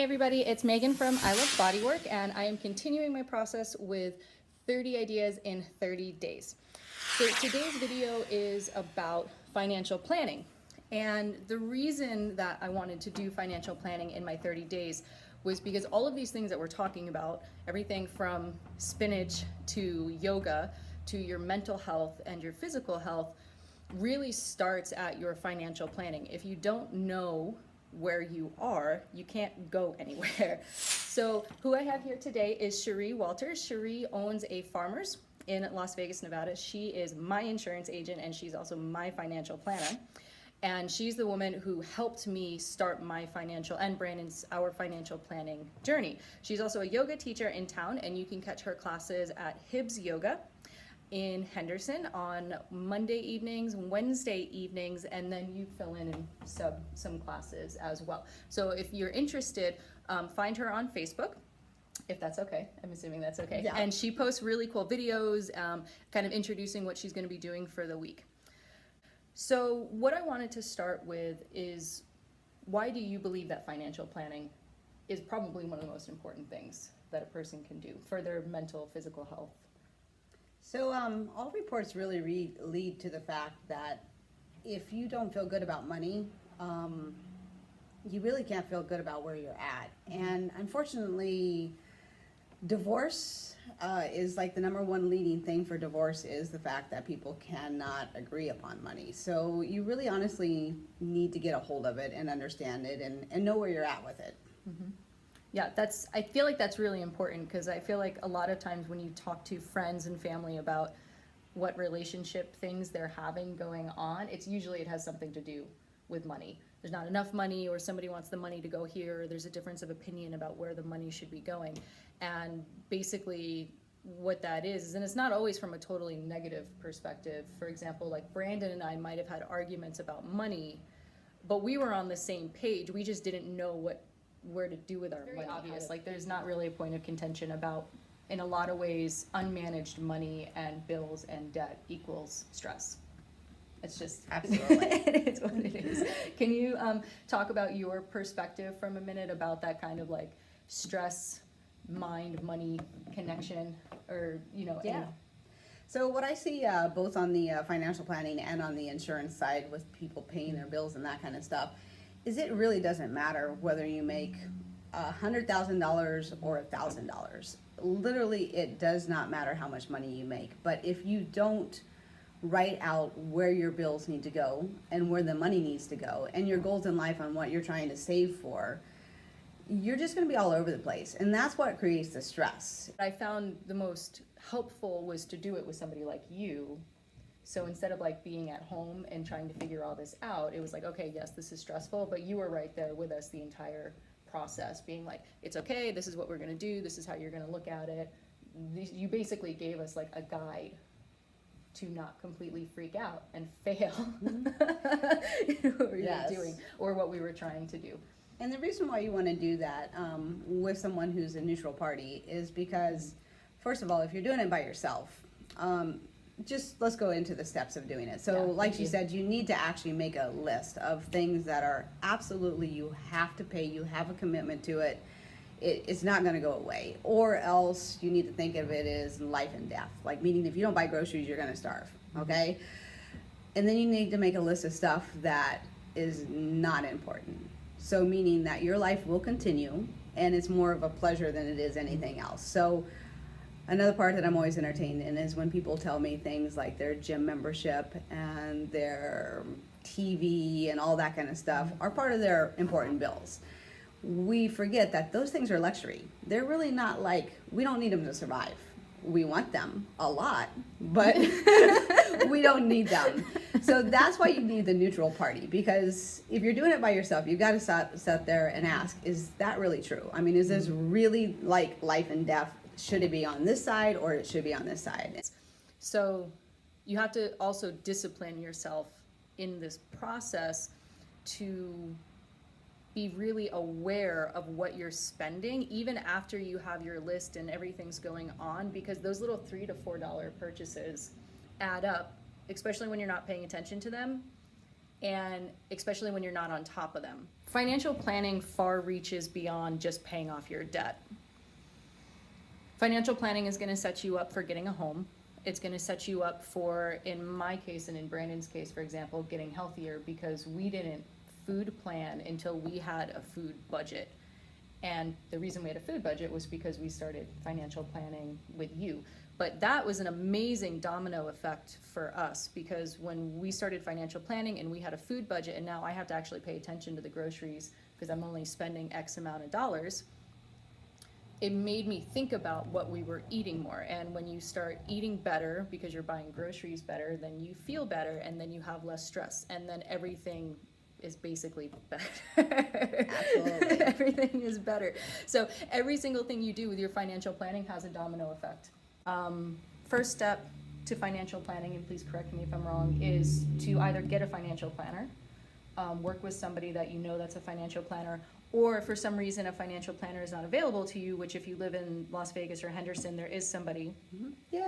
Hey everybody, it's Megan from I Love Bodywork, and I am continuing my process with 30 ideas in 30 days. So today's video is about financial planning. And the reason that I wanted to do financial planning in my 30 days was because all of these things that we're talking about, everything from spinach to yoga to your mental health and your physical health, really starts at your financial planning. If you don't know where you are, you can't go anywhere. So who I have here today is Cheri Walters. Cheri owns a Farmers in Las Vegas, Nevada. She is my insurance agent and she's also my financial planner. And she's the woman who helped me start my financial and Brandon's our financial planning journey. She's also a yoga teacher in town, and you can catch her classes at Hibbs Yoga in Henderson on Monday evenings, Wednesday evenings, and then you fill in and sub some classes as well. So if you're interested, find her on Facebook, if that's okay. I'm assuming that's okay. Yeah. And she posts really cool videos, kind of introducing what she's going to be doing for the week. So what I wanted to start with is, why do you believe that financial planning is probably one of the most important things that a person can do for their mental, physical health? So all reports really lead to the fact that if you don't feel good about money, you really can't feel good about where you're at. And unfortunately, divorce is like the number one leading thing for divorce is the fact that people cannot agree upon money. So you really honestly need to get a hold of it and understand it and know where you're at with it. Mm-hmm. Yeah, I feel like that's really important, because I feel like a lot of times when you talk to friends and family about what relationship things they're having going on, it has something to do with money. There's not enough money, or somebody wants the money to go here, or there's a difference of opinion about where the money should be going. And basically what that is, and it's not always from a totally negative perspective. For example, like Brandon and I might have had arguments about money, but we were on the same page. We just didn't know where to do with our money. Very obvious. Like, there's not really a point of contention about, in a lot of ways, unmanaged money and bills and debt equals stress. It's just Absolutely. it is what it is. Can you talk about your perspective from a minute about that kind of like stress, mind, money connection, or Yeah. So what I see both on the financial planning and on the insurance side with people paying their bills and that kind of stuff is it really doesn't matter whether you make $100,000 or $1,000. Literally, it does not matter how much money you make. But if you don't write out where your bills need to go and where the money needs to go and your goals in life on what you're trying to save for, you're just going to be all over the place. And that's what creates the stress. I found the most helpful was to do it with somebody like you. So instead of like being at home and trying to figure all this out, it was like, okay, yes, this is stressful, but you were right there with us the entire process, being like, it's okay, this is what we're going to do, this is how you're going to look at it. You basically gave us like a guide to not completely freak out and fail what we were doing or what we were trying to do. And the reason why you want to do that with someone who's a neutral party is because, first of all, if you're doing it by yourself, just let's go into the steps of doing it. So like she said, you need to actually make a list of things that are absolutely you have to pay, you have a commitment to it. It's not going to go away. Or else you need to think of it as life and death. Like, meaning if you don't buy groceries, you're going to starve, okay? And then you need to make a list of stuff that is not important. So meaning that your life will continue and it's more of a pleasure than it is anything else. So another part that I'm always entertained in is when people tell me things like their gym membership and their TV and all that kind of stuff are part of their important bills. We forget that those things are luxury. They're really not like, we don't need them to survive. We want them a lot, but we don't need them. So that's why you need the neutral party, because if you're doing it by yourself, you've got to sit there and ask, is that really true? I mean, is this really like life and death? Should it be on this side or it should be on this side? So you have to also discipline yourself in this process to be really aware of what you're spending, even after you have your list and everything's going on, because those little $3 to $4 purchases add up, especially when you're not paying attention to them. and especially when you're not on top of them. Financial planning far reaches beyond just paying off your debt. Financial planning is going to set you up for getting a home. It's going to set you up for, in my case and in Brandon's case, for example, getting healthier, because we didn't food plan until we had a food budget. And the reason we had a food budget was because we started financial planning with you. But that was an amazing domino effect for us, because when we started financial planning and we had a food budget, and now I have to actually pay attention to the groceries because I'm only spending X amount of dollars, it made me think about what we were eating more. And when you start eating better because you're buying groceries better, then you feel better, and then you have less stress, and then everything is basically better. Absolutely. Everything is better. So every single thing you do with your financial planning has a domino effect. First step to financial planning, and please correct me if I'm wrong, is to either get a financial planner, work with somebody that you know that's a financial planner, or if for some reason a financial planner is not available to you, which if you live in Las Vegas or Henderson, there is somebody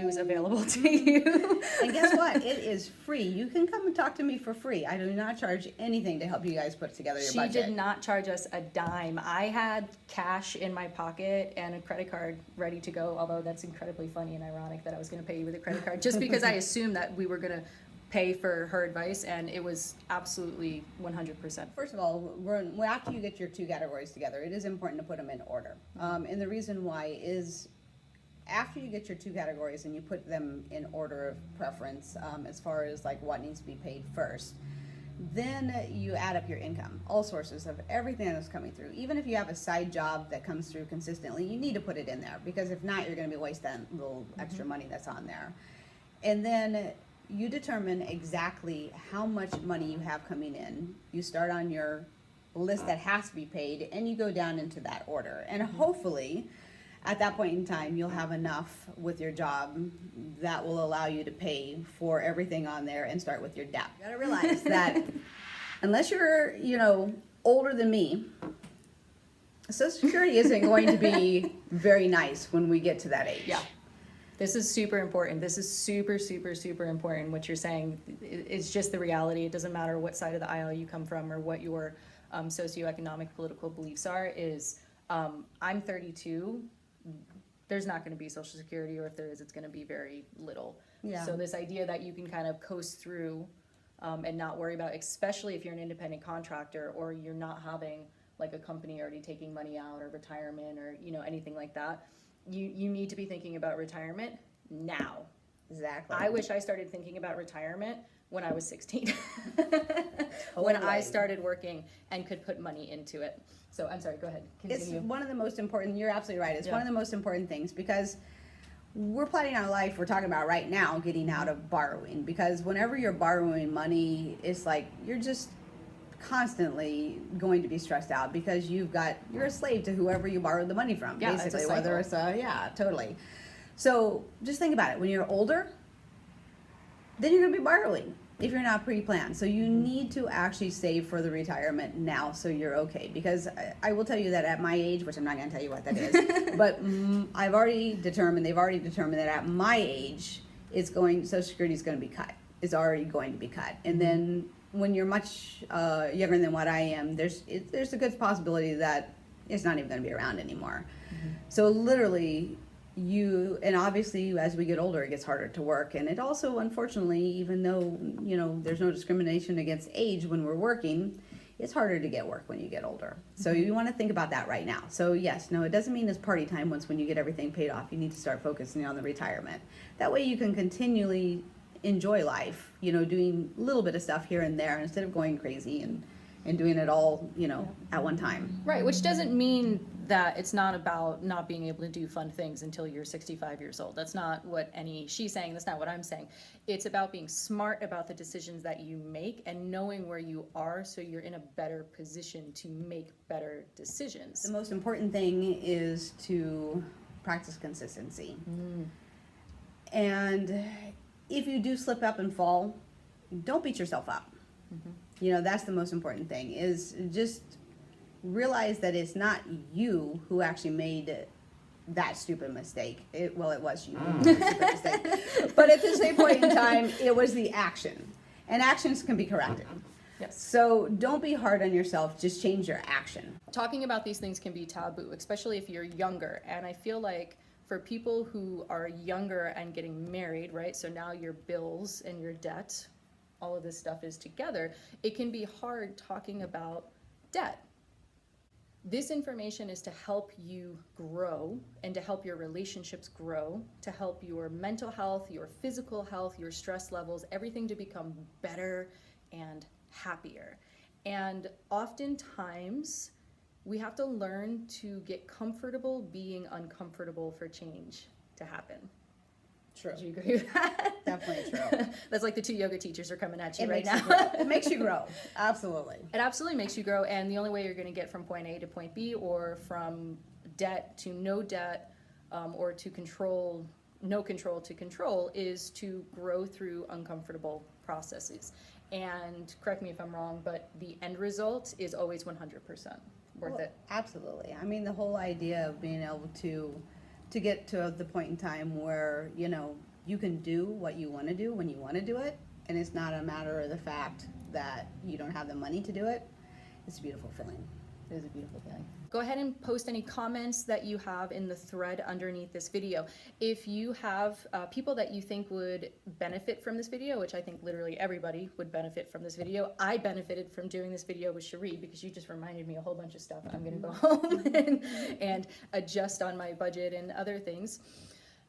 who's available to you. And guess what? It is free. You can come and talk to me for free. I do not charge anything to help you guys put together your budget. She did not charge us a dime. I had cash in my pocket and a credit card ready to go, although that's incredibly funny and ironic that I was going to pay you with a credit card, just because I assumed that we were going to pay for her advice, and it was absolutely 100%. First of all, after you get your two categories together, it is important to put them in order. And the reason why is after you get your two categories and you put them in order of preference, as far as like what needs to be paid first, then you add up your income, all sources of everything that's coming through. Even if you have a side job that comes through consistently, you need to put it in there, because if not, you're going to be wasting a little extra money that's on there. And then you determine exactly how much money you have coming in. You start on your list that has to be paid, and you go down into that order. And hopefully, at that point in time, you'll have enough with your job that will allow you to pay for everything on there and start with your debt. You gotta realize that unless you're, older than me, Social Security isn't going to be very nice when we get to that age. Yeah. This is super important. This is super, super, super important. What you're saying, it's just the reality. It doesn't matter what side of the aisle you come from or what your socioeconomic, political beliefs are. I'm 32. There's not going to be Social Security, or if there is, it's going to be very little. Yeah. So this idea that you can kind of coast through and not worry about, especially if you're an independent contractor or you're not having like a company already taking money out, or retirement, or anything like that. You need to be thinking about retirement now. Exactly. I wish I started thinking about retirement when I was 16. When I started working and could put money into it. So I'm sorry, go ahead, continue. It's one of the most important, you're absolutely right, it's one of the most important things, because we're planning our life, we're talking about right now getting out of borrowing, because whenever you're borrowing money, it's like you're just constantly going to be stressed out, because you're a slave to whoever you borrowed the money from, basically, whether it's totally. So just think about it. When you're older, then you're going to be borrowing if you're not pre-planned. So you need to actually save for the retirement now, so you're okay. Because I will tell you that at my age, which I'm not going to tell you what that is, but they've already determined that at my age, Social Security is going to be cut. It's already going to be cut. And then when you're much younger than what I am, there's a good possibility that it's not even going to be around anymore. So literally, and obviously as we get older, it gets harder to work. And it also, unfortunately, even though, there's no discrimination against age when we're working, it's harder to get work when you get older. So you want to think about that right now. So yes, no, it doesn't mean it's party time when you get everything paid off. You need to start focusing on the retirement. That way you can continually enjoy life, doing a little bit of stuff here and there instead of going crazy and doing it all, at one time. Right, which doesn't mean that it's not about not being able to do fun things until you're 65 years old. That's not what she's saying, that's not what I'm saying. It's about being smart about the decisions that you make and knowing where you are, so you're in a better position to make better decisions. The most important thing is to practice consistency. And if you do slip up and fall, don't beat yourself up. That's the most important thing, is just realize that it's not you who actually made that stupid mistake. It was you who made the stupid mistake. But at the same point in time, it was the action. And actions can be corrected. Yes. So don't be hard on yourself, just change your action. Talking about these things can be taboo, especially if you're younger. And I feel like for people who are younger and getting married, right? So now your bills and your debt, all of this stuff is together. It can be hard talking about debt. This information is to help you grow and to help your relationships grow, to help your mental health, your physical health, your stress levels, everything to become better and happier. And oftentimes we have to learn to get comfortable being uncomfortable for change to happen. True. Do you agree with that? Definitely true. That's like the 2 yoga teachers are coming at you It right makes now. you grow. It makes you grow. Absolutely. It absolutely makes you grow, and the only way you're going to get from point A to point B, or from debt to no debt, or to no control to control, is to grow through uncomfortable processes. And correct me if I'm wrong, but the end result is always 100% worth it. Absolutely. I mean, the whole idea of being able to get to the point in time where, you know, you can do what you want to do when you want to do it, and it's not a matter of the fact that you don't have the money to do it. It's a beautiful feeling. It is a beautiful feeling. Go ahead and post any comments that you have in the thread underneath this video. If you have people that you think would benefit from this video, which I think literally everybody would benefit from this video. I benefited from doing this video with Cheri because you just reminded me a whole bunch of stuff. I'm gonna go home and adjust on my budget and other things.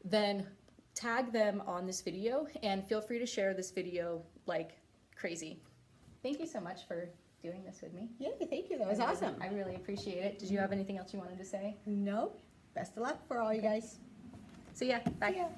Then tag them on this video and feel free to share this video like crazy. Thank you so much for doing this with me. Yeah, thank you. That was awesome. I really appreciate it. Did you have anything else you wanted to say? No, best of luck for all you guys. See ya. Bye. Yeah.